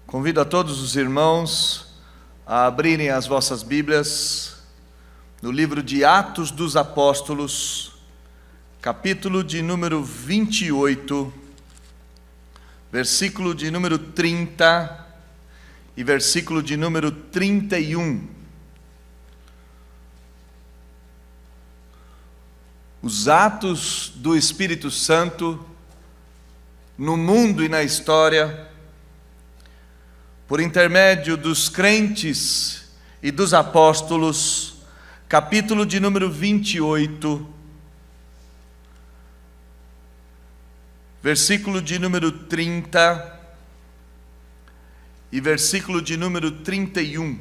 Convido a todos os irmãos a abrirem as vossas Bíblias no livro de Atos dos Apóstolos, capítulo de número 28, versículo de número 30 e versículo de número 31. Os atos do Espírito Santo no mundo e na história, por intermédio dos crentes e dos apóstolos, capítulo de número 28, versículo de número 30 e versículo de número 31.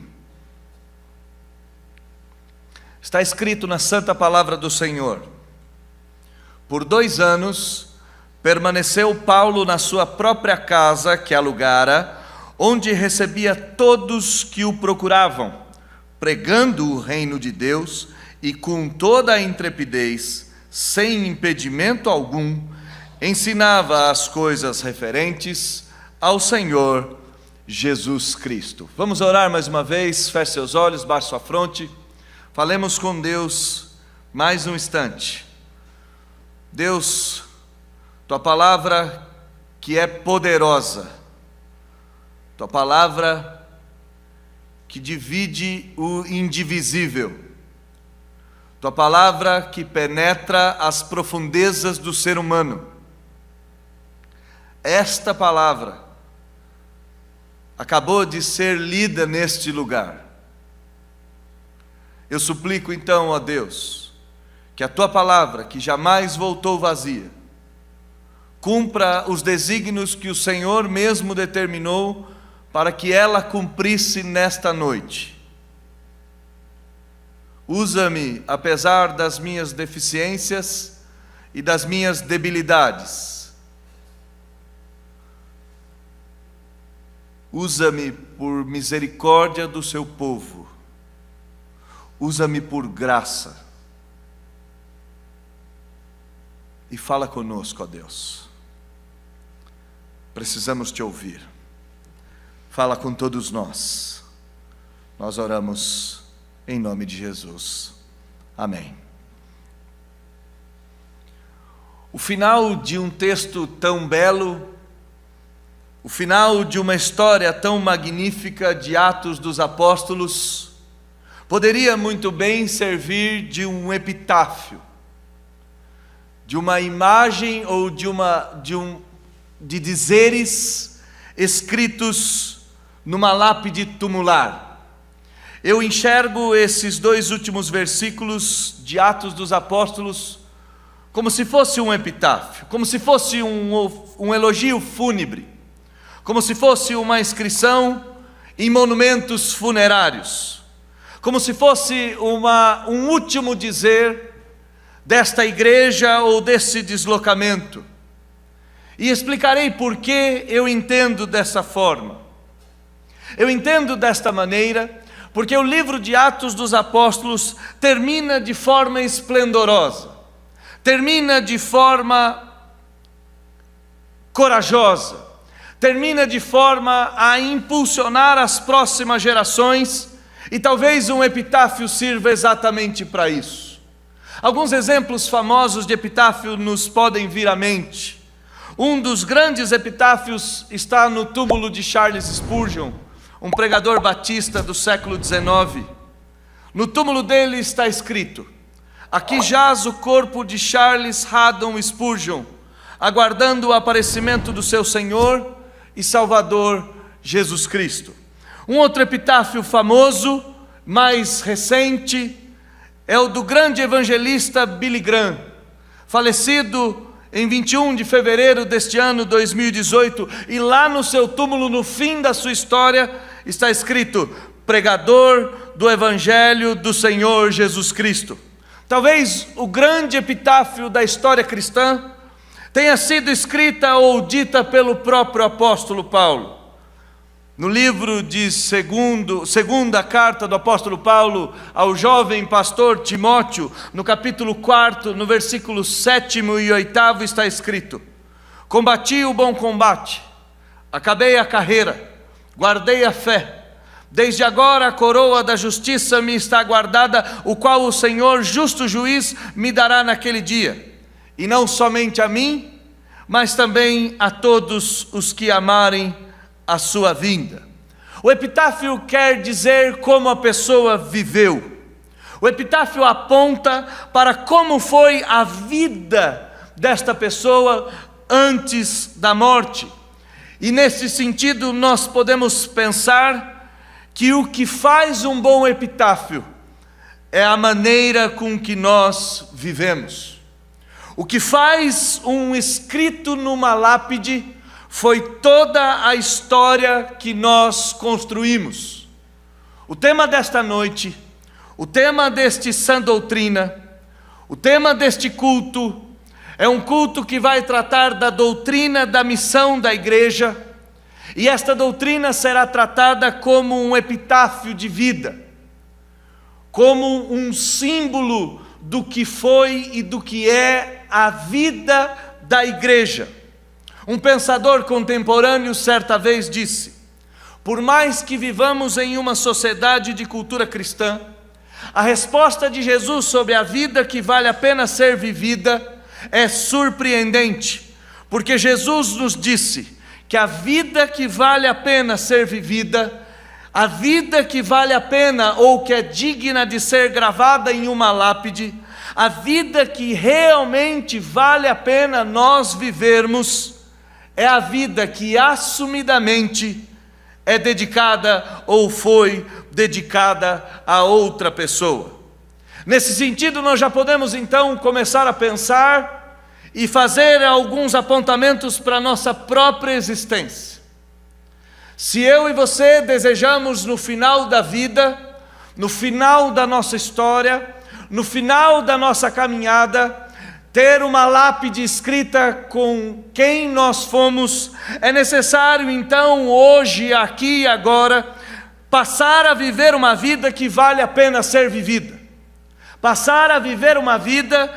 Está escrito na Santa Palavra do Senhor: por 2 anos permaneceu Paulo na sua própria casa que alugara, onde recebia todos que o procuravam, pregando o reino de Deus e com toda a intrepidez, sem impedimento algum, ensinava as coisas referentes ao Senhor Jesus Cristo. Vamos orar mais uma vez, feche seus olhos, baixe sua fronte, falemos com Deus mais um instante. Deus, Tua palavra que é poderosa, Tua palavra que divide o indivisível, Tua palavra que penetra as profundezas do ser humano. Esta palavra acabou de ser lida neste lugar. Eu suplico então a Deus, que a Tua palavra, que jamais voltou vazia, cumpra os desígnios que o Senhor mesmo determinou para que ela cumprisse nesta noite. Usa-me, apesar das minhas deficiências e das minhas debilidades. Usa-me por misericórdia do Seu povo. Usa-me por graça. E fala conosco, ó Deus. Precisamos Te ouvir. Fala com todos nós. Nós oramos em nome de Jesus. Amém. O final de um texto tão belo, o final de uma história tão magnífica de Atos dos Apóstolos, poderia muito bem servir de um epitáfio, de uma imagem ou de dizeres escritos numa lápide tumular. Eu enxergo esses 2 últimos versículos de Atos dos Apóstolos como se fosse um epitáfio, como se fosse um elogio fúnebre, como se fosse uma inscrição em monumentos funerários, como se fosse um último dizer desta igreja ou desse deslocamento. E explicarei por que eu entendo dessa forma. Eu entendo desta maneira porque o livro de Atos dos Apóstolos termina de forma esplendorosa, termina de forma corajosa, termina de forma a impulsionar as próximas gerações, e talvez um epitáfio sirva exatamente para isso. Alguns exemplos famosos de epitáfio nos podem vir à mente. Um dos grandes epitáfios está no túmulo de Charles Spurgeon, um pregador batista do século XIX. No túmulo dele está escrito: aqui jaz o corpo de Charles Haddon Spurgeon, aguardando o aparecimento do seu Senhor e Salvador Jesus Cristo. Um outro epitáfio famoso, mais recente, é o do grande evangelista Billy Graham, falecido em 21 de fevereiro deste ano 2018, e lá no seu túmulo, no fim da sua história, está escrito: pregador do Evangelho do Senhor Jesus Cristo. Talvez o grande epitáfio da história cristã tenha sido escrita ou dita pelo próprio apóstolo Paulo. No livro de segunda carta do apóstolo Paulo ao jovem pastor Timóteo, no capítulo 4, no versículo 7º e 8º, está escrito: combati o bom combate, acabei a carreira, guardei a fé. Desde agora a coroa da justiça me está guardada, o qual o Senhor, justo juiz, me dará naquele dia. E não somente a mim, mas também a todos os que amarem a sua vinda. O epitáfio quer dizer como a pessoa viveu. O epitáfio aponta para como foi a vida desta pessoa antes da morte. E nesse sentido nós podemos pensar que o que faz um bom epitáfio é a maneira com que nós vivemos. O que faz um escrito numa lápide foi toda a história que nós construímos. O tema desta noite, o tema deste Sã Doutrina, o tema deste culto, é um culto que vai tratar da doutrina da missão da igreja, e esta doutrina será tratada como um epitáfio de vida, como um símbolo do que foi e do que é a vida da igreja. Um pensador contemporâneo certa vez disse: por mais que vivamos em uma sociedade de cultura cristã, a resposta de Jesus sobre a vida que vale a pena ser vivida é surpreendente, porque Jesus nos disse que a vida que vale a pena ser vivida, a vida que vale a pena ou que é digna de ser gravada em uma lápide, a vida que realmente vale a pena nós vivermos, é a vida que assumidamente é dedicada ou foi dedicada a outra pessoa. Nesse sentido, nós já podemos então começar a pensar e fazer alguns apontamentos para a nossa própria existência. Se eu e você desejamos no final da vida, no final da nossa história, no final da nossa caminhada, ter uma lápide escrita com quem nós fomos, é necessário então hoje, aqui e agora, passar a viver uma vida que vale a pena ser vivida. Passar a viver uma vida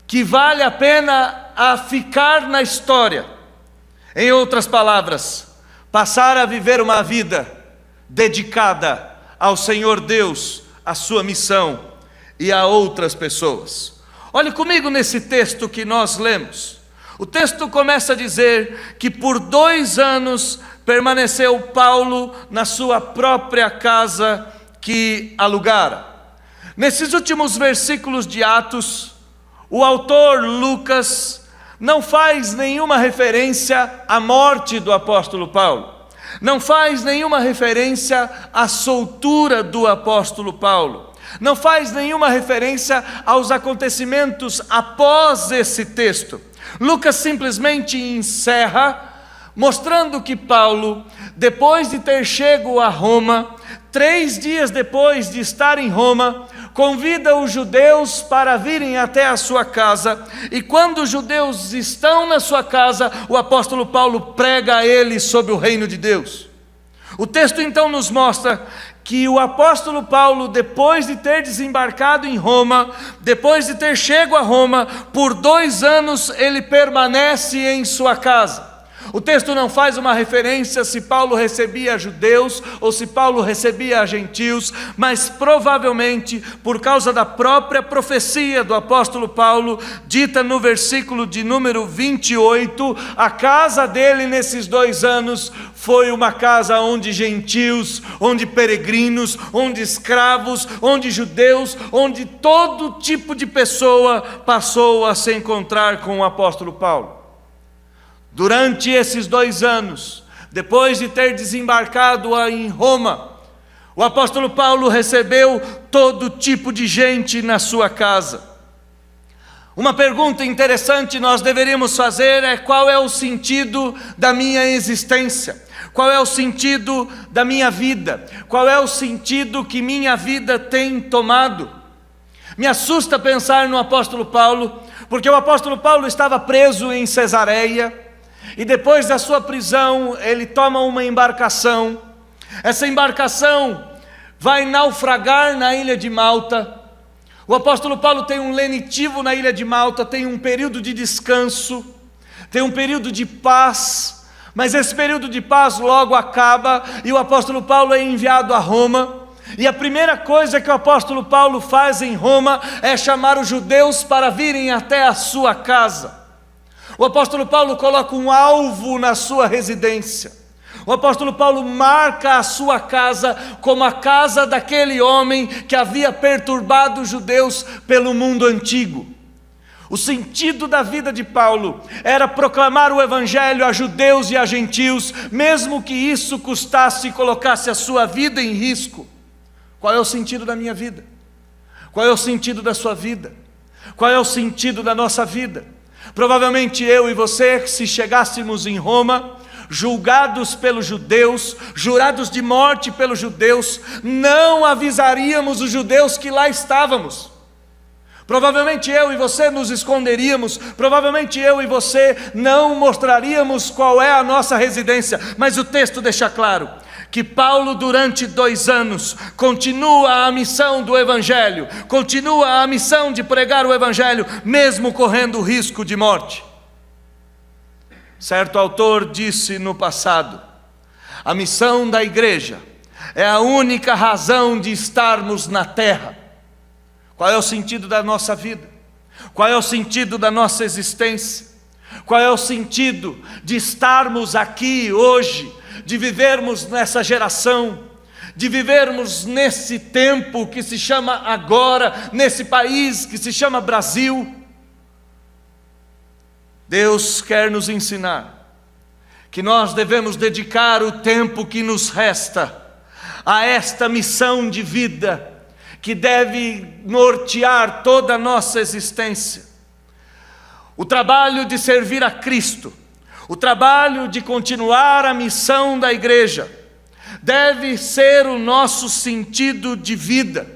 que vale a pena a ficar na história. Em outras palavras, passar a viver uma vida dedicada ao Senhor Deus, à sua missão e a outras pessoas. Olhe comigo nesse texto que nós lemos. O texto começa a dizer que por 2 anos permaneceu Paulo na sua própria casa que alugara. Nesses últimos versículos de Atos, o autor Lucas não faz nenhuma referência à morte do apóstolo Paulo, não faz nenhuma referência à soltura do apóstolo Paulo, não faz nenhuma referência aos acontecimentos após esse texto. Lucas simplesmente encerra, mostrando que Paulo, depois de ter chego a Roma, 3 dias depois de estar em Roma, convida os judeus para virem até a sua casa, e quando os judeus estão na sua casa, o apóstolo Paulo prega a eles sobre o reino de Deus. O texto então nos mostra que o apóstolo Paulo, depois de ter desembarcado em Roma, depois de ter chego a Roma, por 2 anos ele permanece em sua casa. O texto não faz uma referência se Paulo recebia judeus ou se Paulo recebia gentios, mas provavelmente por causa da própria profecia do apóstolo Paulo, dita no versículo de número 28, a casa dele nesses 2 anos foi uma casa onde gentios, onde peregrinos, onde escravos, onde judeus, onde todo tipo de pessoa passou a se encontrar com o apóstolo Paulo. Durante esses 2 anos, depois de ter desembarcado em Roma, o apóstolo Paulo recebeu todo tipo de gente na sua casa. Uma pergunta interessante nós deveríamos fazer é: qual é o sentido da minha existência? Qual é o sentido da minha vida? Qual é o sentido que minha vida tem tomado? Me assusta pensar no apóstolo Paulo, porque o apóstolo Paulo estava preso em Cesareia, e depois da sua prisão, ele toma uma embarcação. Essa embarcação vai naufragar na ilha de Malta. O apóstolo Paulo tem um lenitivo na ilha de Malta, tem um período de descanso, tem um período de paz, Mas esse período de paz logo acaba e o apóstolo Paulo é enviado a Roma. E a primeira coisa que o apóstolo Paulo faz em Roma é chamar os judeus para virem até a sua casa. O apóstolo Paulo coloca um alvo na sua residência. O apóstolo Paulo marca a sua casa como a casa daquele homem que havia perturbado os judeus pelo mundo antigo. O sentido da vida de Paulo era proclamar o evangelho a judeus e a gentios, mesmo que isso custasse e colocasse a sua vida em risco. Qual é o sentido da minha vida? Qual é o sentido da sua vida? Qual é o sentido da nossa vida? Provavelmente eu e você, se chegássemos em Roma, julgados pelos judeus, jurados de morte pelos judeus, não avisaríamos os judeus que lá estávamos. Provavelmente eu e você nos esconderíamos, provavelmente eu e você não mostraríamos qual é a nossa residência, mas o texto deixa claro que Paulo durante 2 anos continua a missão do evangelho, continua a missão de pregar o evangelho, mesmo correndo o risco de morte. Certo autor disse no passado: a missão da igreja é a única razão de estarmos na terra. Qual é o sentido da nossa vida? Qual é o sentido da nossa existência? Qual é o sentido de estarmos aqui hoje, de vivermos nessa geração, de vivermos nesse tempo que se chama agora, nesse país que se chama Brasil? Deus quer nos ensinar que nós devemos dedicar o tempo que nos resta a esta missão de vida que deve nortear toda a nossa existência. O trabalho de servir a Cristo, o trabalho de continuar a missão da igreja, deve ser o nosso sentido de vida.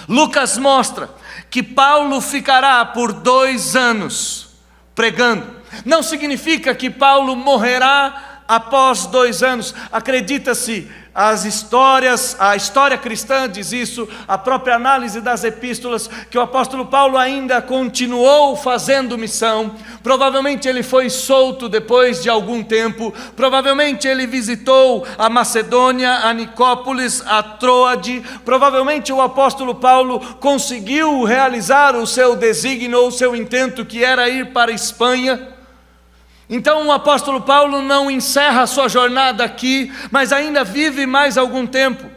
Lucas mostra que Paulo ficará por 2 anos pregando. Não significa que Paulo morrerá após 2 anos. Acredita-se, a história cristã diz isso, a própria análise das epístolas, que o apóstolo Paulo ainda continuou fazendo missão. Provavelmente ele foi solto depois de algum tempo, provavelmente ele visitou a Macedônia, a Nicópolis, a Troade, provavelmente o apóstolo Paulo conseguiu realizar o seu desígnio ou o seu intento, que era ir para a Espanha. Então o apóstolo Paulo não encerra a sua jornada aqui, mas ainda vive mais algum tempo.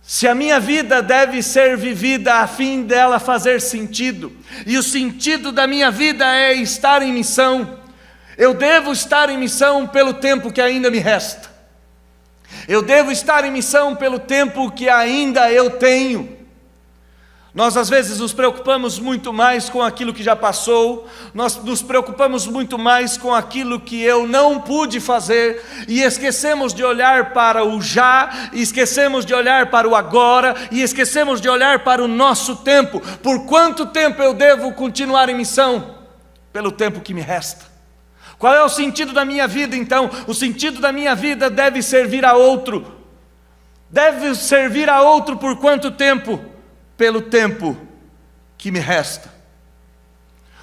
Se a minha vida deve ser vivida a fim dela fazer sentido, e o sentido da minha vida é estar em missão, eu devo estar em missão pelo tempo que ainda me resta. Eu devo estar em missão pelo tempo que ainda eu tenho. Nós às vezes nos preocupamos muito mais com aquilo que já passou, nós nos preocupamos muito mais com aquilo que eu não pude fazer, e esquecemos de olhar para o já, e esquecemos de olhar para o agora, e esquecemos de olhar para o nosso tempo. Por quanto tempo eu devo continuar em missão? Pelo tempo que me resta. Qual é o sentido da minha vida então? O sentido da minha vida deve servir a outro. Deve servir a outro por quanto tempo? Pelo tempo que me resta.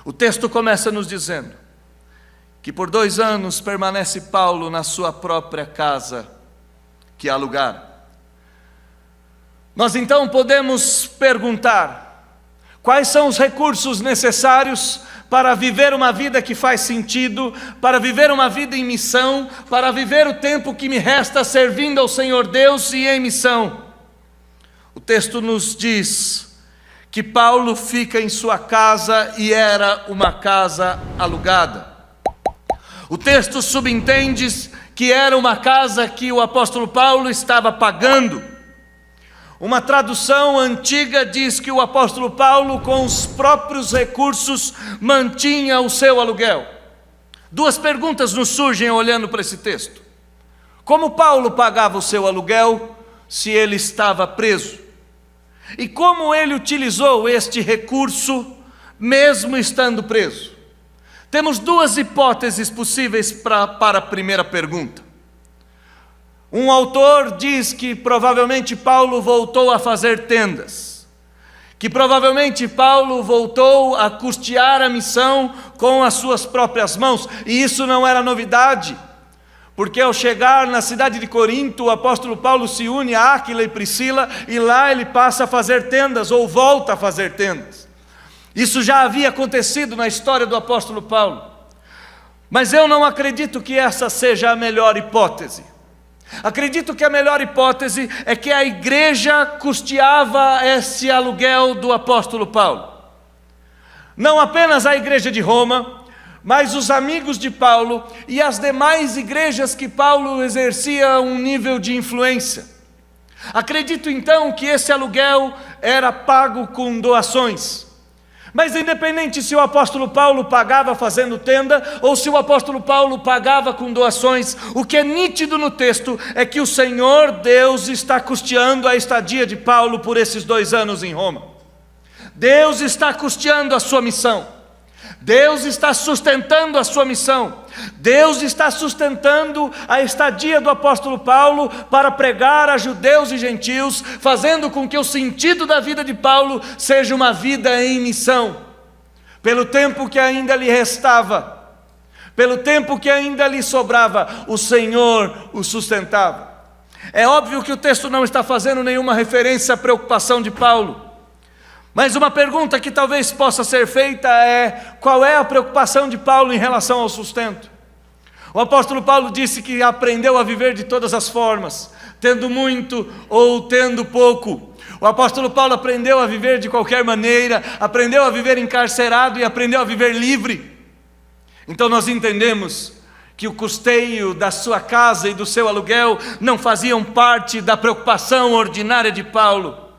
O texto começa nos dizendo que por 2 anos permanece Paulo na sua própria casa que alugara. Nós então podemos perguntar: quais são os recursos necessários para viver uma vida que faz sentido, para viver uma vida em missão, para viver o tempo que me resta servindo ao Senhor Deus e em missão? O texto nos diz que Paulo fica em sua casa, e era uma casa alugada. O texto subentende que era uma casa que o apóstolo Paulo estava pagando. Uma tradução antiga diz que o apóstolo Paulo, com os próprios recursos, mantinha o seu aluguel. 2 perguntas nos surgem olhando para esse texto. Como Paulo pagava o seu aluguel se ele estava preso? E como ele utilizou este recurso mesmo estando preso? Temos 2 hipóteses possíveis para a primeira pergunta. Um autor diz que provavelmente Paulo voltou a fazer tendas, que provavelmente Paulo voltou a custear a missão com as suas próprias mãos, e isso não era novidade, porque ao chegar na cidade de Corinto, o apóstolo Paulo se une a Áquila e Priscila, e lá ele passa a fazer tendas, ou volta a fazer tendas. Isso já havia acontecido na história do apóstolo Paulo, mas eu não acredito que essa seja a melhor hipótese. Acredito que a melhor hipótese é que a igreja custeava esse aluguel do apóstolo Paulo. Não apenas a igreja de Roma, mas os amigos de Paulo e as demais igrejas que Paulo exercia um nível de influência. Acredito então que esse aluguel era pago com doações. Mas independente se o apóstolo Paulo pagava fazendo tenda, ou se o apóstolo Paulo pagava com doações, o que é nítido no texto é que o Senhor Deus está custeando a estadia de Paulo por esses 2 anos em Roma. Deus está custeando a sua missão. Deus está sustentando a sua missão. Deus está sustentando a estadia do apóstolo Paulo para pregar a judeus e gentios, fazendo com que o sentido da vida de Paulo seja uma vida em missão. Pelo tempo que ainda lhe restava, pelo tempo que ainda lhe sobrava, o Senhor o sustentava. É óbvio que o texto não está fazendo nenhuma referência à preocupação de Paulo. Mas uma pergunta que talvez possa ser feita é: qual é a preocupação de Paulo em relação ao sustento? O apóstolo Paulo disse que aprendeu a viver de todas as formas, tendo muito ou tendo pouco. O apóstolo Paulo aprendeu a viver de qualquer maneira, aprendeu a viver encarcerado e aprendeu a viver livre. Então nós entendemos que o custeio da sua casa e do seu aluguel não faziam parte da preocupação ordinária de Paulo.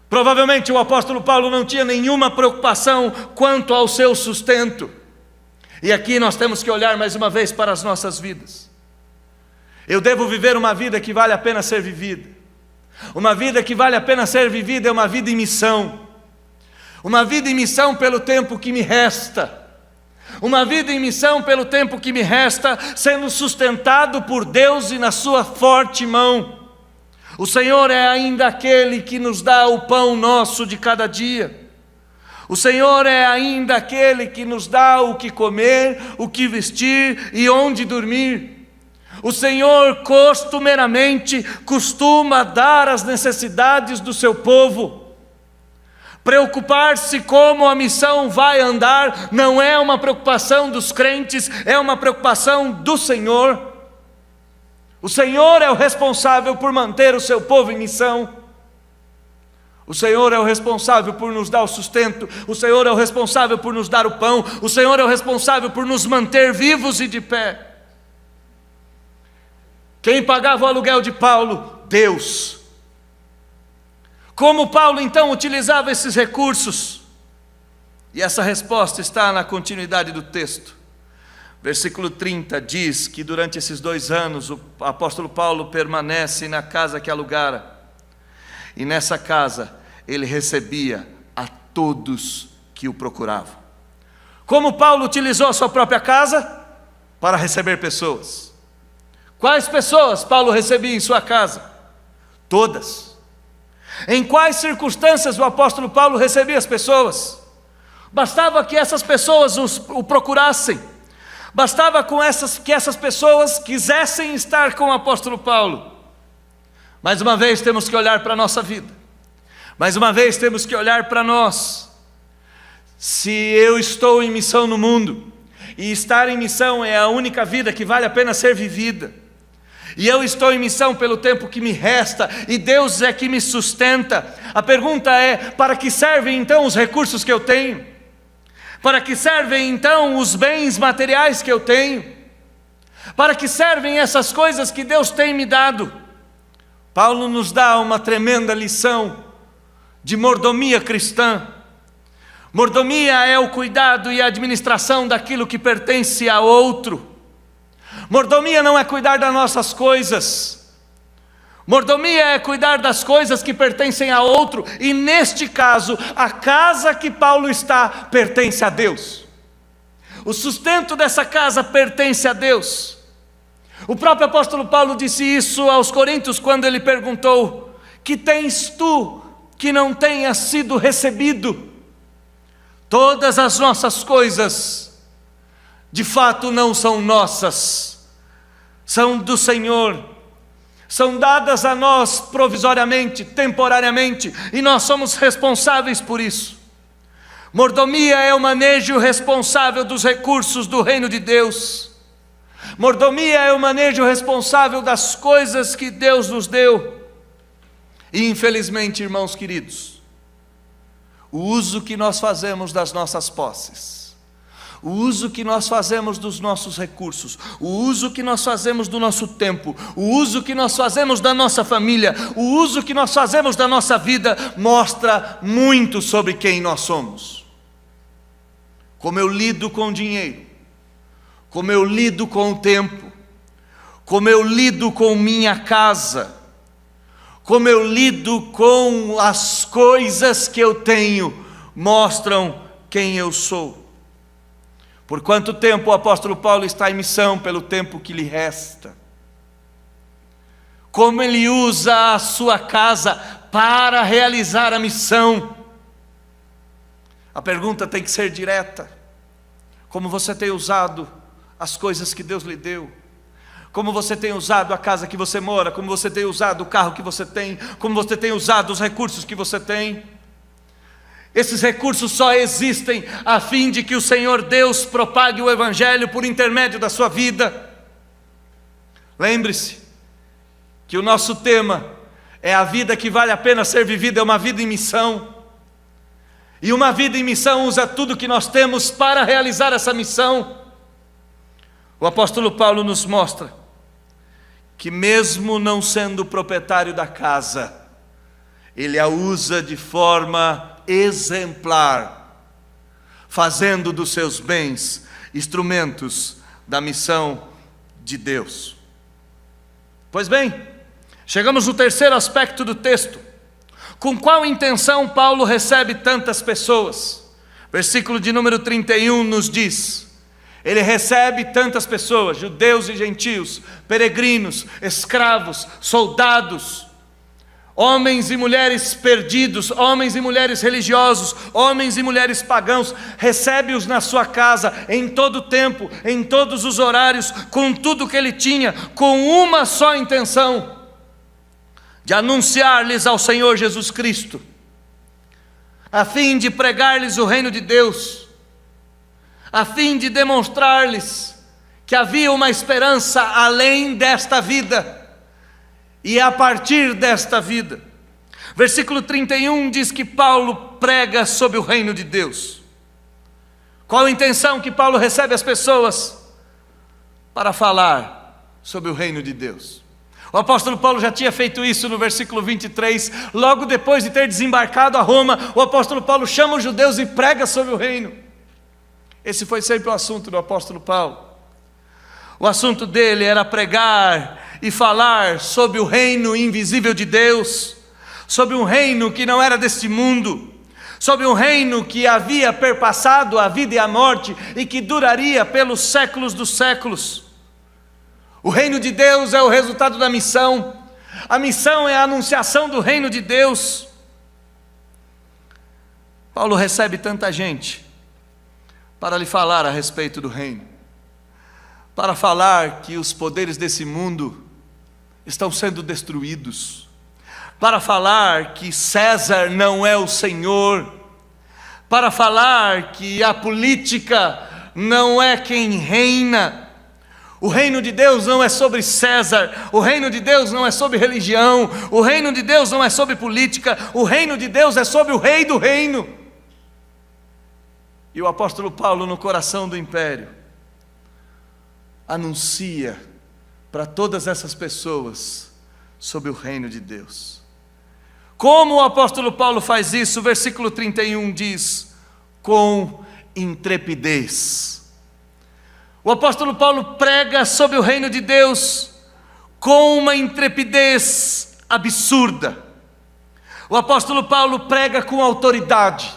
Provavelmente o apóstolo Paulo não tinha nenhuma preocupação quanto ao seu sustento. E aqui nós temos que olhar mais uma vez para as nossas vidas. Eu devo viver uma vida que vale a pena ser vivida. Uma vida que vale a pena ser vivida é uma vida em missão. Uma vida em missão pelo tempo que me resta. Uma vida em missão pelo tempo que me resta, sendo sustentado por Deus e na sua forte mão. O Senhor é ainda aquele que nos dá o pão nosso de cada dia. O Senhor é ainda aquele que nos dá o que comer, o que vestir e onde dormir. O Senhor costumeiramente costuma dar as necessidades do seu povo. Preocupar-se como a missão vai andar não é uma preocupação dos crentes, é uma preocupação do Senhor. O Senhor é o responsável por manter o seu povo em missão. O Senhor é o responsável por nos dar o sustento. O Senhor é o responsável por nos dar o pão. O Senhor é o responsável por nos manter vivos e de pé. Quem pagava o aluguel de Paulo? Deus. Como Paulo então utilizava esses recursos? E essa resposta está na continuidade do texto. Versículo 30 diz que durante esses 2 anos o apóstolo Paulo permanece na casa que alugara. E nessa casa ele recebia a todos que o procuravam. Como Paulo utilizou a sua própria casa? Para receber pessoas. Quais pessoas Paulo recebia em sua casa? Todas. Em quais circunstâncias o apóstolo Paulo recebia as pessoas? Bastava que essas pessoas o procurassem. Bastava que essas pessoas quisessem estar com o apóstolo Paulo. Mais uma vez temos que olhar para a nossa vida. Mais uma vez temos que olhar para nós. Se eu estou em missão no mundo, e estar em missão é a única vida que vale a pena ser vivida, e eu estou em missão pelo tempo que me resta, e Deus é que me sustenta, a pergunta é: para que servem então os recursos que eu tenho? Para que servem então os bens materiais que eu tenho? Para que servem essas coisas que Deus tem me dado? Paulo nos dá uma tremenda lição de mordomia cristã. Mordomia é o cuidado e a administração daquilo que pertence a outro. Mordomia não é cuidar das nossas coisas. Mordomia é cuidar das coisas que pertencem a outro, e neste caso, a casa que Paulo está pertence a Deus. O sustento dessa casa pertence a Deus. O próprio apóstolo Paulo disse isso aos Coríntios quando ele perguntou: que tens tu que não tenha sido recebido. Todas as nossas coisas, de fato, não são nossas, são do Senhor. São dadas a nós provisoriamente, temporariamente, e nós somos responsáveis por isso. Mordomia é o manejo responsável dos recursos do reino de Deus. Mordomia é o manejo responsável das coisas que Deus nos deu. E infelizmente, irmãos queridos, o uso que nós fazemos das nossas posses, o uso que nós fazemos dos nossos recursos, o uso que nós fazemos do nosso tempo, o uso que nós fazemos da nossa família, o uso que nós fazemos da nossa vida, mostra muito sobre quem nós somos. Como eu lido com o dinheiro, como eu lido com o tempo, como eu lido com minha casa, como eu lido com as coisas que eu tenho, mostram quem eu sou. Por quanto tempo o apóstolo Paulo está em missão pelo tempo que lhe resta? Como ele usa a sua casa para realizar a missão? A pergunta tem que ser direta. Como você tem usado as coisas que Deus lhe deu? Como você tem usado a casa que você mora? Como você tem usado o carro que você tem? Como você tem usado os recursos que você tem? Esses recursos só existem a fim de que o Senhor Deus propague o Evangelho por intermédio da sua vida. Lembre-se que o nosso tema é a vida que vale a pena ser vivida, é uma vida em missão. E uma vida em missão usa tudo que nós temos para realizar essa missão. O apóstolo Paulo nos mostra que mesmo não sendo proprietário da casa, ele a usa de forma exemplar, fazendo dos seus bens instrumentos da missão de Deus. Pois bem, chegamos no terceiro aspecto do texto. Com qual intenção Paulo recebe tantas pessoas? Versículo de número 31 nos diz: ele recebe tantas pessoas, judeus e gentios, peregrinos, escravos, soldados, homens e mulheres perdidos, homens e mulheres religiosos, homens e mulheres pagãos, recebe-os na sua casa, em todo o tempo, em todos os horários, com tudo que ele tinha, com uma só intenção, de anunciar-lhes ao Senhor Jesus Cristo, a fim de pregar-lhes o reino de Deus, a fim de demonstrar-lhes que havia uma esperança além desta vida, e a partir desta vida. Versículo 31 diz que Paulo prega sobre o reino de Deus. Qual a intenção que Paulo recebe as pessoas? Para falar sobre o reino de Deus. O apóstolo Paulo já tinha feito isso no versículo 23, logo depois de ter desembarcado a Roma, o apóstolo Paulo chama os judeus e prega sobre o reino. Esse foi sempre o assunto do apóstolo Paulo. O assunto dele era pregar e falar sobre o reino invisível de Deus, sobre um reino que não era deste mundo, sobre um reino que havia perpassado a vida e a morte e que duraria pelos séculos dos séculos. O reino de Deus é o resultado da missão. A missão é a anunciação do reino de Deus. Paulo recebe tanta gente para lhe falar a respeito do reino, para falar que os poderes desse mundo estão sendo destruídos, para falar que César não é o Senhor, para falar que a política não é quem reina. O reino de Deus não é sobre César, o reino de Deus não é sobre religião, o reino de Deus não é sobre política, o reino de Deus é sobre o rei do reino. E o apóstolo Paulo, no coração do império, anuncia para todas essas pessoas sobre o reino de Deus. Como o apóstolo Paulo faz isso? O versículo 31 diz: com intrepidez. O apóstolo Paulo prega sobre o reino de Deus com uma intrepidez absurda. O apóstolo Paulo prega com autoridade,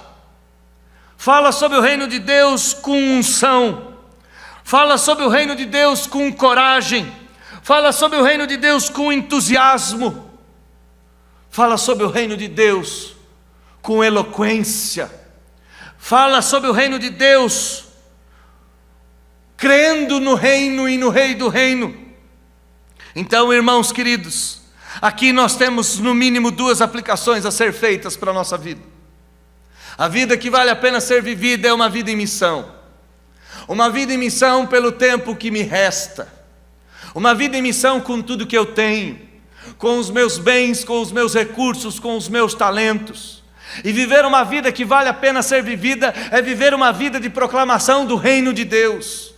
fala sobre o reino de Deus com unção, fala sobre o reino de Deus com coragem, fala sobre o reino de Deus com entusiasmo, fala sobre o reino de Deus com eloquência, fala sobre o reino de Deus, crendo no reino e no Rei do reino. Então, irmãos queridos, aqui nós temos no mínimo duas aplicações a ser feitas para a nossa vida. A vida que vale a pena ser vivida é uma vida em missão. Uma vida em missão pelo tempo que me resta. Uma vida em missão com tudo que eu tenho, com os meus bens, com os meus recursos, com os meus talentos. E viver uma vida que vale a pena ser vivida é viver uma vida de proclamação do reino de Deus.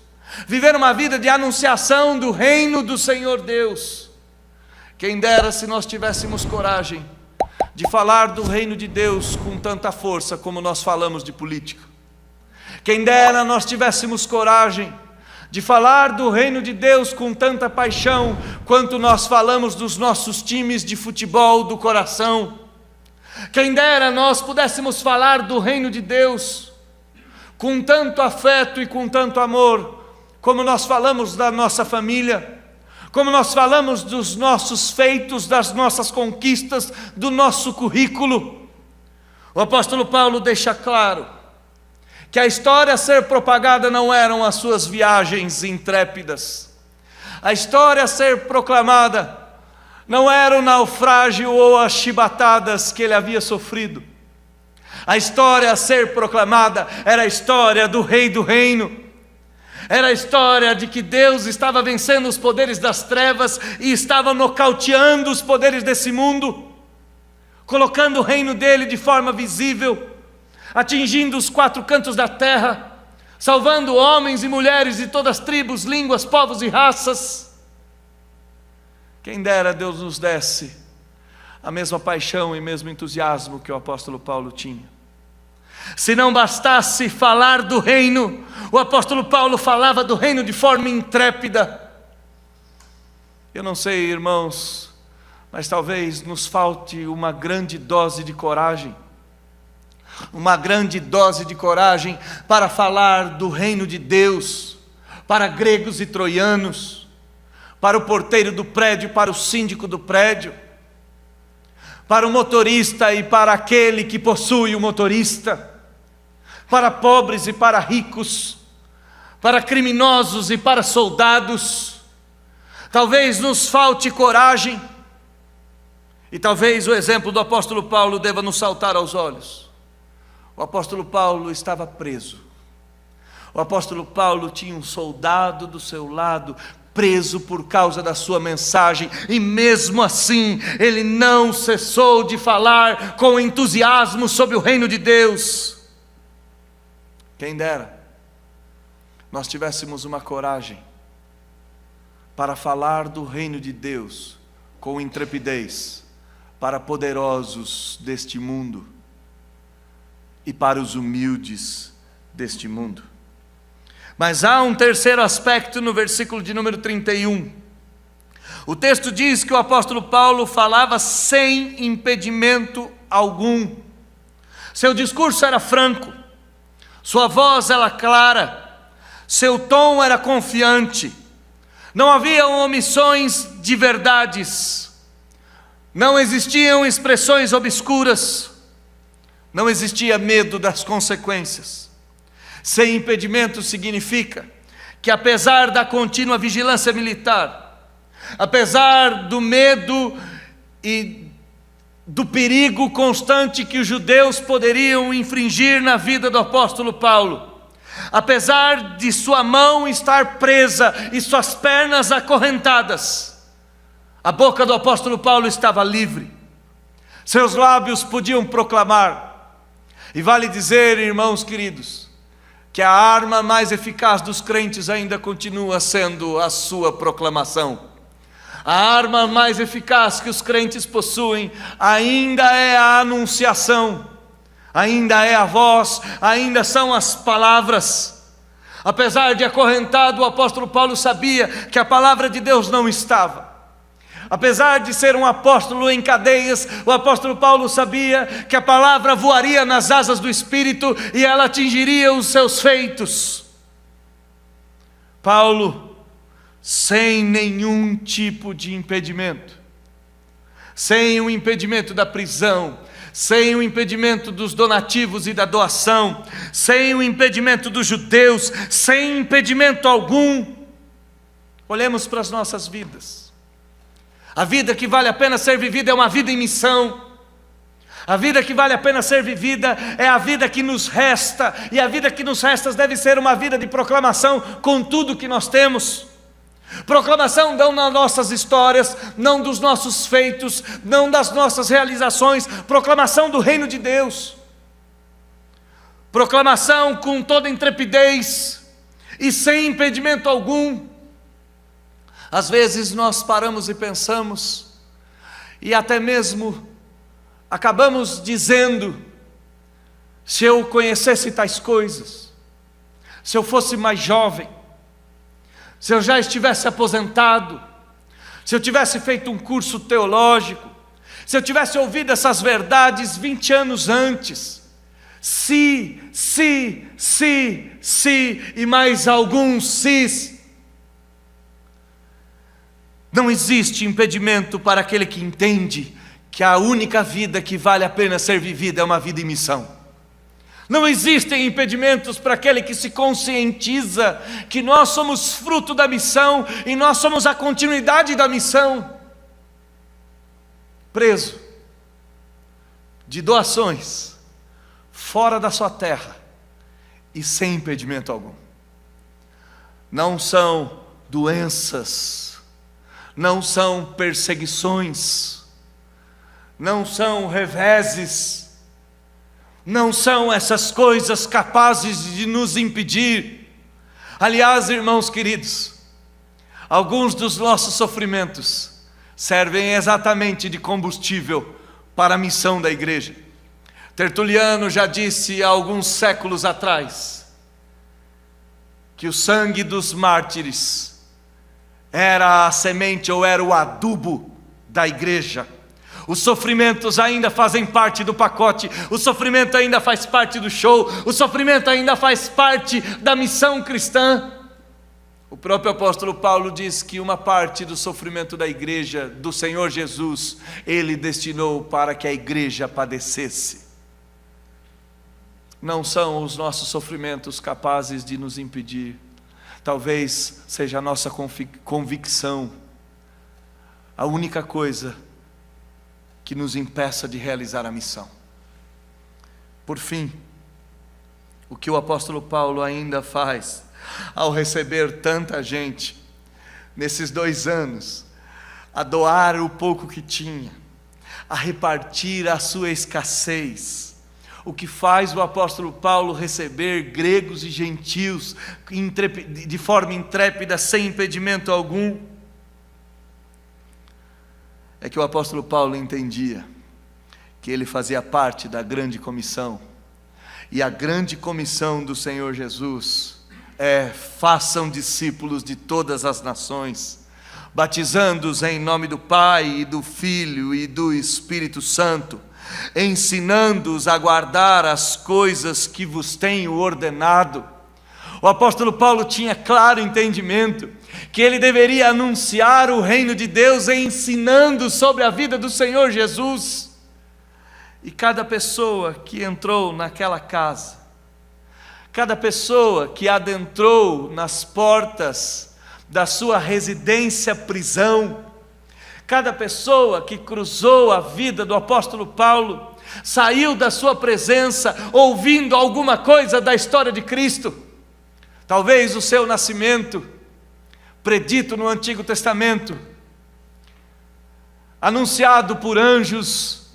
Viver uma vida de anunciação do reino do Senhor Deus. Quem dera se nós tivéssemos coragem de falar do reino de Deus com tanta força como nós falamos de política. Quem dera nós tivéssemos coragem de falar do reino de Deus com tanta paixão quanto nós falamos dos nossos times de futebol do coração. Quem dera nós pudéssemos falar do reino de Deus com tanto afeto e com tanto amor como nós falamos da nossa família, como nós falamos dos nossos feitos, das nossas conquistas, do nosso currículo. O apóstolo Paulo deixa claro que a história a ser propagada não eram as suas viagens intrépidas. A história a ser proclamada não era o naufrágio ou as chibatadas que ele havia sofrido. A história a ser proclamada era a história do Rei do Reino. Era a história de que Deus estava vencendo os poderes das trevas e estava nocauteando os poderes desse mundo, colocando o reino dele de forma visível, atingindo os quatro cantos da terra, salvando homens e mulheres de todas as tribos, línguas, povos e raças. Quem dera Deus nos desse a mesma paixão e mesmo entusiasmo que o apóstolo Paulo tinha. Se não bastasse falar do reino, o apóstolo Paulo falava do reino de forma intrépida. Eu não sei, irmãos, mas talvez nos falte uma grande dose de coragem. Uma grande dose de coragem para falar do reino de Deus, para gregos e troianos, para o porteiro do prédio, para o síndico do prédio, para o motorista e para aquele que possui o motorista, para pobres e para ricos, para criminosos e para soldados. Talvez nos falte coragem, e talvez o exemplo do apóstolo Paulo deva nos saltar aos olhos. O apóstolo Paulo estava preso. O apóstolo Paulo tinha um soldado do seu lado, preso por causa da sua mensagem, e mesmo assim ele não cessou de falar com entusiasmo sobre o reino de Deus. Quem dera nós tivéssemos uma coragem para falar do reino de Deus com intrepidez para poderosos deste mundo e para os humildes deste mundo. Mas há um terceiro aspecto no versículo de número 31. O texto diz que o apóstolo Paulo falava sem impedimento algum. Seu discurso era franco, sua voz era clara, seu tom era confiante. Não havia omissões de verdades, não existiam expressões obscuras, não existia medo das consequências. Sem impedimento significa que, apesar da contínua vigilância militar, apesar do medo e do perigo constante que os judeus poderiam infringir na vida do apóstolo Paulo, apesar de sua mão estar presa e suas pernas acorrentadas, a boca do apóstolo Paulo estava livre, seus lábios podiam proclamar. E vale dizer, irmãos queridos, que a arma mais eficaz dos crentes ainda continua sendo a sua proclamação. A arma mais eficaz que os crentes possuem ainda é a anunciação, ainda é a voz, ainda são as palavras. Apesar de acorrentado, o apóstolo Paulo sabia que a palavra de Deus não estava. Apesar de ser um apóstolo em cadeias, o apóstolo Paulo sabia que a palavra voaria nas asas do Espírito e ela atingiria os seus feitos. Paulo, sem nenhum tipo de impedimento, sem o impedimento da prisão, sem o impedimento dos donativos e da doação, sem o impedimento dos judeus, sem impedimento algum. Olhemos para as nossas vidas. A vida que vale a pena ser vivida é uma vida em missão. A vida que vale a pena ser vivida é a vida que nos resta, e a vida que nos resta deve ser uma vida de proclamação com tudo que nós temos. Proclamação não das nossas histórias, não dos nossos feitos, não das nossas realizações, proclamação do reino de Deus. Proclamação com toda intrepidez e sem impedimento algum. Às vezes nós paramos e pensamos, e até mesmo acabamos dizendo: se eu conhecesse tais coisas, se eu fosse mais jovem, se eu já estivesse aposentado, se eu tivesse feito um curso teológico, se eu tivesse ouvido essas verdades 20 anos antes, se e mais alguns sis. Não existe impedimento para aquele que entende que a única vida que vale a pena ser vivida é uma vida em missão. Não existem impedimentos para aquele que se conscientiza que nós somos fruto da missão e nós somos a continuidade da missão. Preso de doações, fora da sua terra e sem impedimento algum. Não são doenças, não são perseguições, não são reveses, não são essas coisas capazes de nos impedir. Aliás, irmãos queridos, alguns dos nossos sofrimentos servem exatamente de combustível para a missão da igreja. Tertuliano já disse há alguns séculos atrás que o sangue dos mártires era a semente ou era o adubo da igreja. Os sofrimentos ainda fazem parte do pacote, o sofrimento ainda faz parte do show, o sofrimento ainda faz parte da missão cristã. O próprio apóstolo Paulo diz que uma parte do sofrimento da igreja do Senhor Jesus, ele destinou para que a igreja padecesse. Não são os nossos sofrimentos capazes de nos impedir. Talvez seja a nossa convicção a única coisa que nos impeça de realizar a missão. Por fim, o que o apóstolo Paulo ainda faz ao receber tanta gente nesses 2 anos, a doar o pouco que tinha, a repartir a sua escassez. O que faz o apóstolo Paulo receber gregos e gentios de forma intrépida, sem impedimento algum, é que o apóstolo Paulo entendia que ele fazia parte da grande comissão, e a grande comissão do Senhor Jesus é: façam discípulos de todas as nações, batizando-os em nome do Pai e do Filho e do Espírito Santo, ensinando-os a guardar as coisas que vos tenho ordenado. O apóstolo Paulo tinha claro entendimento que ele deveria anunciar o reino de Deus ensinando sobre a vida do Senhor Jesus. E cada pessoa que entrou naquela casa, cada pessoa que adentrou nas portas da sua residência prisão, cada pessoa que cruzou a vida do apóstolo Paulo, saiu da sua presença ouvindo alguma coisa da história de Cristo. Talvez o seu nascimento, predito no Antigo Testamento, anunciado por anjos,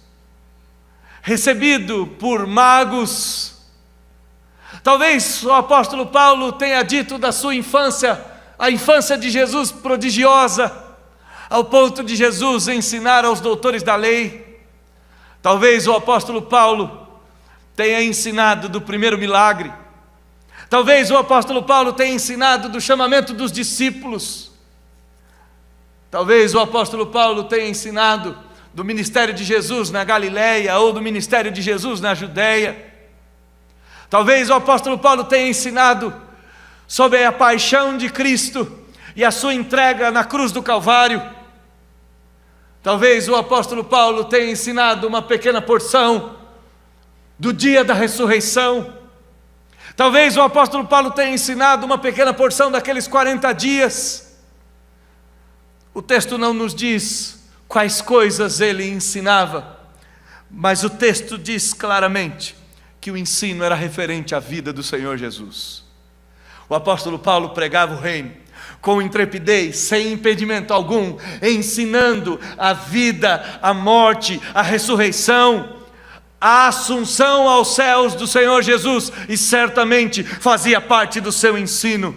recebido por magos. Talvez o apóstolo Paulo tenha dito da sua infância, a infância de Jesus prodigiosa, ao ponto de Jesus ensinar aos doutores da lei. Talvez o apóstolo Paulo tenha ensinado do primeiro milagre. Talvez o apóstolo Paulo tenha ensinado do chamamento dos discípulos. Talvez o apóstolo Paulo tenha ensinado do ministério de Jesus na Galileia ou do ministério de Jesus na Judeia. Talvez o apóstolo Paulo tenha ensinado sobre a paixão de Cristo e a sua entrega na cruz do Calvário. Talvez o apóstolo Paulo tenha ensinado uma pequena porção do dia da ressurreição. Talvez o apóstolo Paulo tenha ensinado uma pequena porção daqueles 40 dias. O texto não nos diz quais coisas ele ensinava, mas o texto diz claramente que o ensino era referente à vida do Senhor Jesus. O apóstolo Paulo pregava o reino com intrepidez, sem impedimento algum, ensinando a vida, a morte, a ressurreição, a assunção aos céus do Senhor Jesus, e certamente fazia parte do seu ensino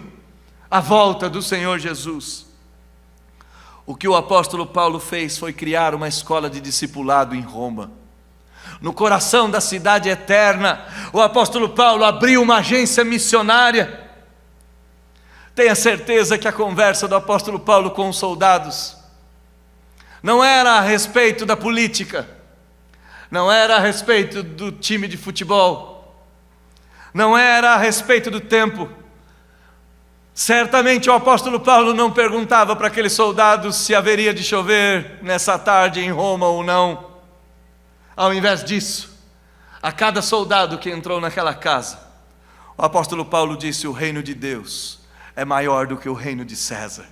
a volta do Senhor Jesus. O que o apóstolo Paulo fez foi criar uma escola de discipulado em Roma. No coração da cidade eterna, o apóstolo Paulo abriu uma agência missionária. Tenha certeza que a conversa do apóstolo Paulo com os soldados não era a respeito da política, não era a respeito do time de futebol, não era a respeito do tempo. Certamente o apóstolo Paulo não perguntava para aqueles soldados se haveria de chover nessa tarde em Roma ou não. Ao invés disso, a cada soldado que entrou naquela casa, o apóstolo Paulo disse: o reino de Deus é maior do que o reino de César.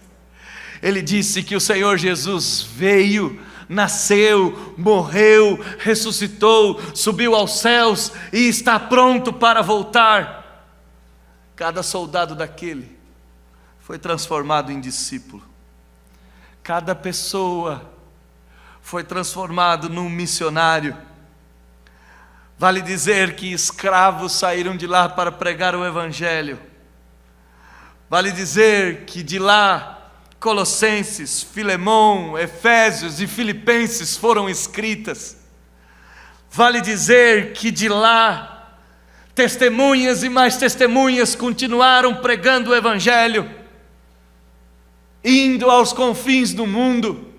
Ele disse que o Senhor Jesus veio, nasceu, morreu, ressuscitou, subiu aos céus e está pronto para voltar. Cada soldado daquele foi transformado em discípulo. Cada pessoa foi transformado num missionário. Vale dizer que escravos saíram de lá para pregar o evangelho. Vale dizer que de lá Colossenses, Filemão, Efésios e Filipenses foram escritas. Vale dizer que de lá testemunhas e mais testemunhas continuaram pregando o evangelho, indo aos confins do mundo,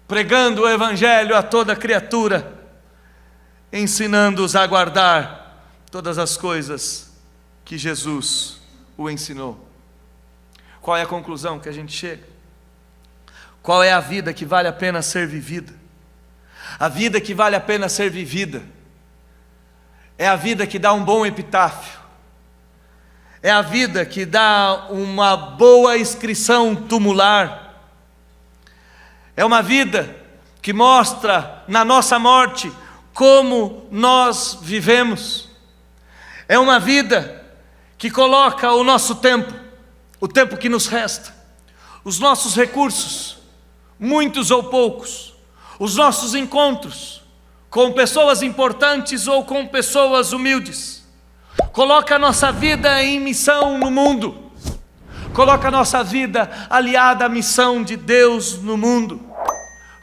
pregando o evangelho a toda criatura, ensinando-os a guardar todas as coisas que Jesus o ensinou. Qual é a conclusão que a gente chega? Qual é a vida que vale a pena ser vivida? A vida que vale a pena ser vivida é a vida que dá um bom epitáfio, é a vida que dá uma boa inscrição tumular, é uma vida que mostra na nossa morte como nós vivemos, é uma vida que coloca o nosso tempo, o tempo que nos resta, os nossos recursos, muitos ou poucos, os nossos encontros com pessoas importantes ou com pessoas humildes, coloca a nossa vida em missão no mundo, coloca a nossa vida aliada à missão de Deus no mundo,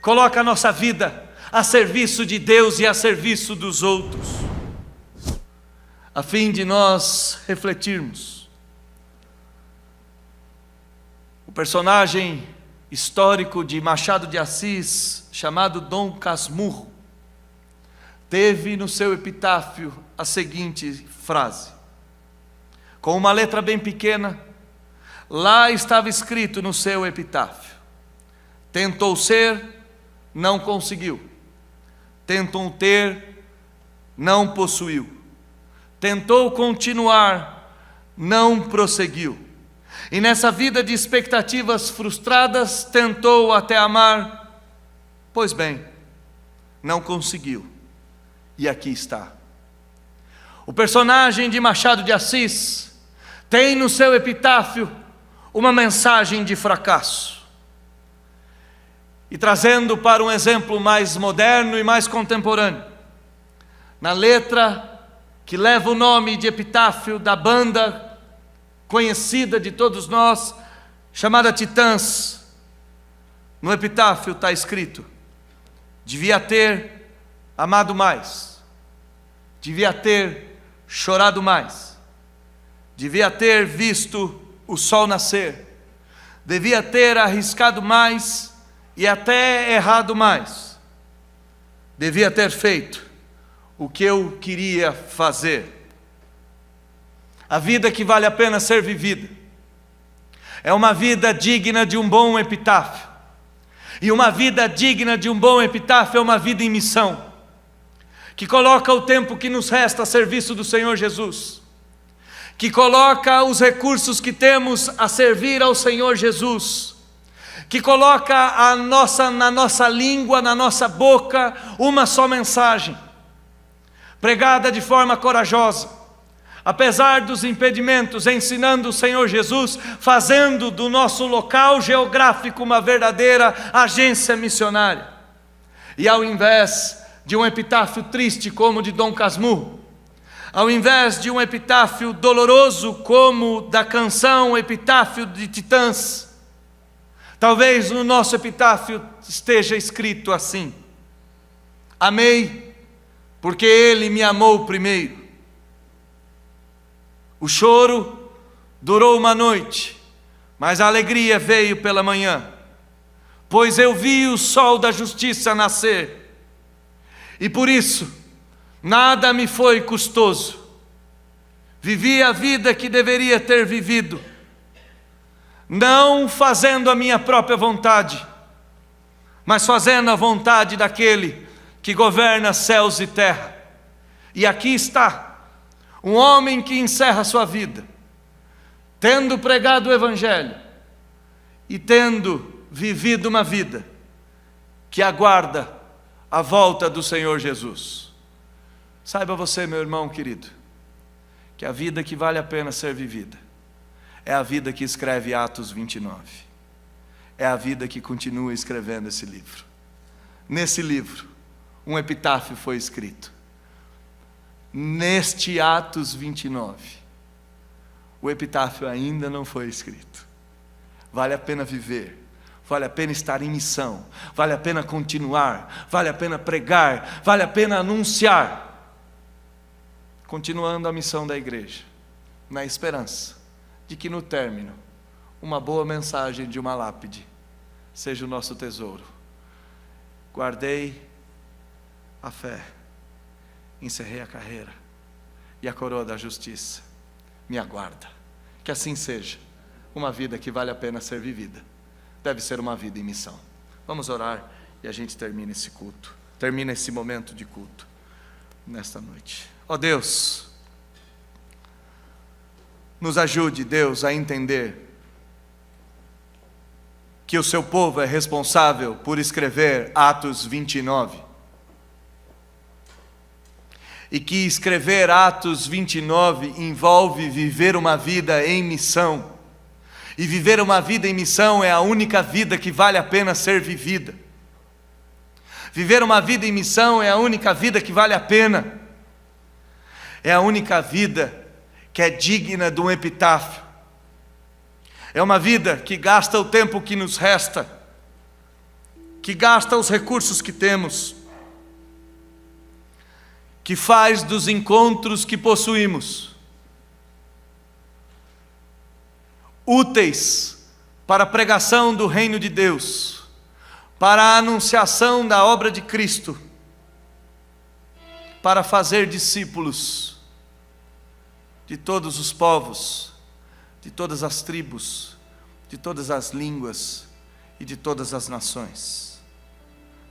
coloca a nossa vida a serviço de Deus e a serviço dos outros, a fim de nós refletirmos. O personagem histórico de Machado de Assis, chamado Dom Casmurro, teve no seu epitáfio a seguinte frase, com uma letra bem pequena. Lá estava escrito no seu epitáfio: tentou ser, não conseguiu; tentou ter, não possuiu; tentou continuar, não prosseguiu; e nessa vida de expectativas frustradas, tentou até amar, pois bem, não conseguiu, e aqui está. O personagem de Machado de Assis tem no seu epitáfio uma mensagem de fracasso. E trazendo para um exemplo mais moderno e mais contemporâneo, na letra que leva o nome de epitáfio da banda conhecida de todos nós, chamada Titãs, no epitáfio está escrito: devia ter amado mais, devia ter chorado mais, devia ter visto o sol nascer, devia ter arriscado mais e até errado mais, devia ter feito o que eu queria fazer. A vida que vale a pena ser vivida é uma vida digna de um bom epitáfio. E uma vida digna de um bom epitáfio é uma vida em missão, que coloca o tempo que nos resta a serviço do Senhor Jesus, que coloca os recursos que temos a servir ao Senhor Jesus, que coloca na nossa língua, na nossa boca, uma só mensagem, pregada de forma corajosa, apesar dos impedimentos, ensinando o Senhor Jesus, fazendo do nosso local geográfico uma verdadeira agência missionária. E ao invés de um epitáfio triste como o de Dom Casmurro, ao invés de um epitáfio doloroso como da canção Epitáfio de Titãs, talvez no nosso epitáfio esteja escrito assim: amei, porque ele me amou primeiro. O choro durou uma noite, mas a alegria veio pela manhã, pois eu vi o sol da justiça nascer, e por isso nada me foi custoso. Vivi a vida que deveria ter vivido, não fazendo a minha própria vontade, mas fazendo a vontade daquele que governa céus e terra. E aqui está um homem que encerra sua vida, tendo pregado o Evangelho e tendo vivido uma vida que aguarda a volta do Senhor Jesus. Saiba você, meu irmão querido, que a vida que vale a pena ser vivida é a vida que escreve Atos 29. É a vida que continua escrevendo esse livro. Nesse livro, um epitáfio foi escrito. Neste Atos 29, o epitáfio ainda não foi escrito. Vale a pena viver, vale a pena estar em missão, vale a pena continuar, vale a pena pregar, vale a pena anunciar, continuando a missão da igreja, na esperança de que no término, uma boa mensagem de uma lápide seja o nosso tesouro. Guardei a fé, encerrei a carreira, e a coroa da justiça me aguarda. Que assim seja. Uma vida que vale a pena ser vivida deve ser uma vida em missão. Vamos orar e a gente termina esse culto, termina esse momento de culto nesta noite. Ó Deus, nos ajude, Deus, a entender que o seu povo é responsável por escrever Atos 29. E que escrever Atos 29 envolve viver uma vida em missão. E viver uma vida em missão é a única vida que vale a pena ser vivida. Viver uma vida em missão é a única vida que vale a pena. É a única vida que é digna de um epitáfio. É uma vida que gasta o tempo que nos resta, que gasta os recursos que temos, que faz dos encontros que possuímos úteis para a pregação do reino de Deus, para a anunciação da obra de Cristo, para fazer discípulos de todos os povos, de todas as tribos, de todas as línguas e de todas as nações.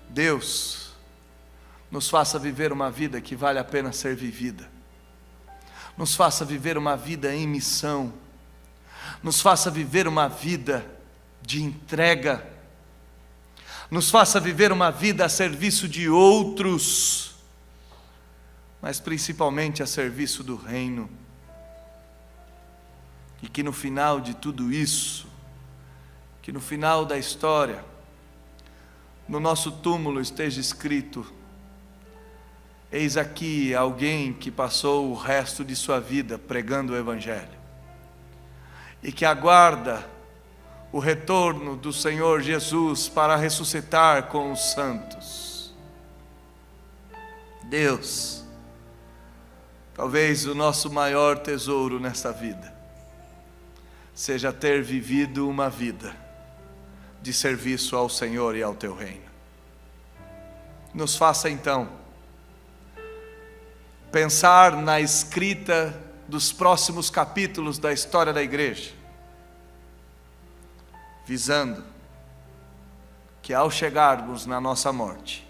Deus, nos faça viver uma vida que vale a pena ser vivida. Nos faça viver uma vida em missão. Nos faça viver uma vida de entrega. Nos faça viver uma vida a serviço de outros, mas principalmente a serviço do reino. E que no final de tudo isso, que no final da história, no nosso túmulo esteja escrito: eis aqui alguém que passou o resto de sua vida pregando o Evangelho, e que aguarda o retorno do Senhor Jesus para ressuscitar com os santos. Deus, talvez o nosso maior tesouro nesta vida seja ter vivido uma vida de serviço ao Senhor e ao Teu reino. Nos faça então pensar na escrita dos próximos capítulos da história da igreja, visando que ao chegarmos na nossa morte,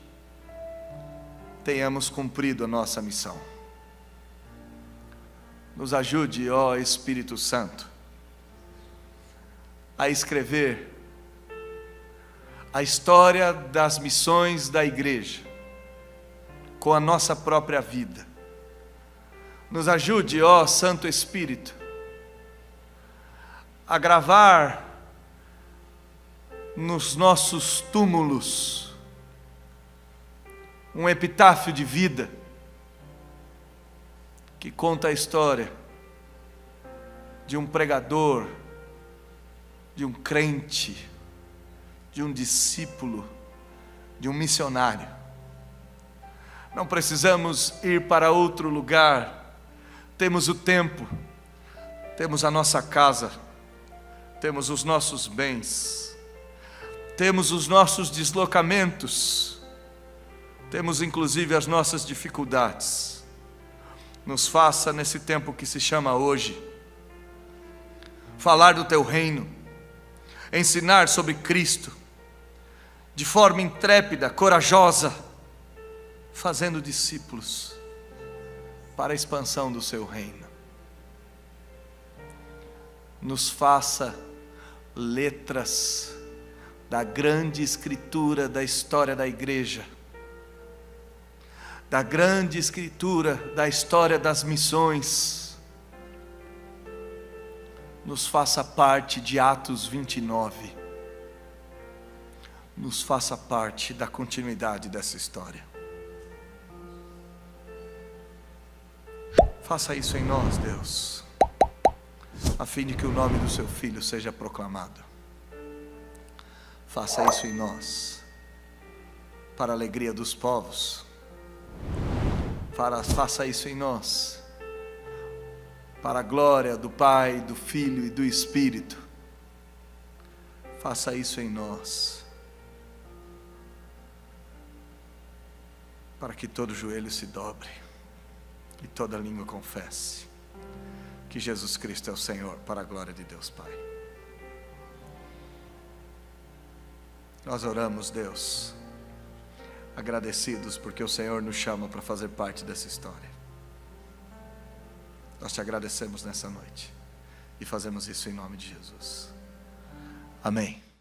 tenhamos cumprido a nossa missão. Nos ajude, ó Espírito Santo, a escrever a história das missões da igreja com a nossa própria vida. Nos ajude, ó Santo Espírito, a gravar nos nossos túmulos um epitáfio de vida que conta a história de um pregador, de um crente, de um discípulo, de um missionário. Não precisamos ir para outro lugar, temos o tempo, temos a nossa casa, temos os nossos bens, temos os nossos deslocamentos, temos inclusive as nossas dificuldades. Nos faça, nesse tempo que se chama hoje, falar do Teu reino, ensinar sobre Cristo, de forma intrépida, corajosa, fazendo discípulos para a expansão do Seu reino. Nos faça letras da grande escritura da história da igreja, da grande escritura da história das missões. Nos faça parte de Atos 29. Nos faça parte da continuidade dessa história. Faça isso em nós, Deus, a fim de que o nome do Seu Filho seja proclamado. Faça isso em nós, para a alegria dos povos. Faça isso em nós, para a glória do Pai, do Filho e do Espírito. Faça isso em nós, para que todo joelho se dobre e toda língua confesse que Jesus Cristo é o Senhor, para a glória de Deus Pai. Nós oramos, Deus, agradecidos porque o Senhor nos chama para fazer parte dessa história. Nós Te agradecemos nessa noite e fazemos isso em nome de Jesus. Amém.